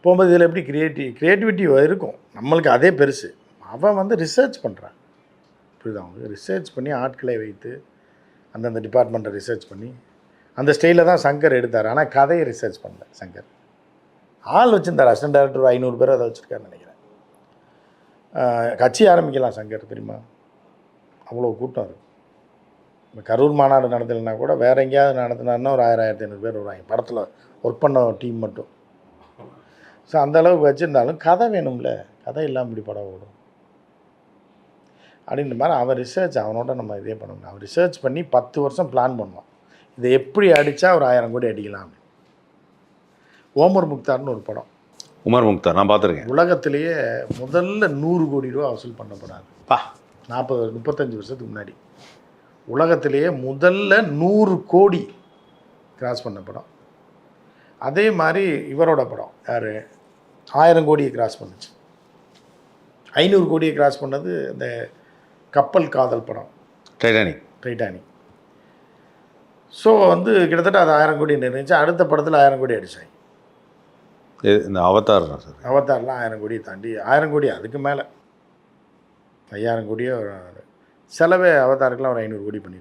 போகும்போது இதில் எப்படி க்ரியேட்டிவிட்டி இருக்கும், நம்மளுக்கு அதே பெருசு. அவன் வந்து ரிசர்ச் பண்ணுறான், புரியுதா அவங்களுக்கு? ரிசர்ச் பண்ணி ஆட்களை வைத்து அந்தந்த டிபார்ட்மெண்ட்டை ரிசர்ச் பண்ணி அந்த ஸ்டைலில் தான் சங்கர் எடுத்தார். ஆனால் கதையை ரிசர்ச் பண்ணல சங்கர். ஆள் வச்சுருந்தார், அசிஸ்டன்ட் டைரக்டர் 500 பேர் அதை வச்சுருக்காருன்னு நினைக்கிறேன். கட்சி ஆரம்பிக்கலாம் சங்கர், தெரியுமா? அவ்வளோ கூட்டம் இருக்குது. இப்போ கரூர் மாநாடு நடத்தலைன்னா கூட வேறு எங்கேயாவது நடத்தினாருன்னா ஒரு 1000 1500 பேர் வருவாங்க, படத்தில் ஒர்க் பண்ண டீம் மட்டும். ஸோ அந்தளவுக்கு வச்சுருந்தாலும் கதை வேணும்ல, கதை இல்லாமல் இப்படி படம் ஓடும் அப்படின்ற மாதிரி அவன் ரிசர்ச், அவனோட நம்ம இதே பண்ணணும். அவன் ரிசர்ச் பண்ணி 10 வருஷம் பிளான் பண்ணுவான், இதை எப்படி அடித்தா ஒரு 1000 கோடி அடிக்கலாம். ஓமர் முக்தார்னு ஒரு படம், உமர் முக்தார் நான் பார்த்துருக்கேன். உலகத்திலேயே முதல்ல 100 கோடி ரூபா வசூல் பண்ணப்படாது. 35 வருஷத்துக்கு முன்னாடி உலகத்திலேயே முதல்ல 100 கோடி கிராஸ் பண்ண படம். அதே மாதிரி இவரோட படம் யார் 1000 கோடியை கிராஸ் பண்ணுச்சு. 500 கோடியை கிராஸ் பண்ணது இந்த கப்பல் காதல் படம் டைட்டானிக். ஸோ வந்து கிட்டத்தட்ட அது 1000 கோடி இருந்துச்சு. அடுத்த படத்தில் 1000 கோடி அடித்தாங்க. இந்த அவதார்லாம் 1000 கோடியை தாண்டி 1000 கோடி அதுக்கு மேலே 5000 கோடியோ செலவே அவதாருக்கெலாம் ஒரு 500 கோடி பண்ணியிருப்பாங்க.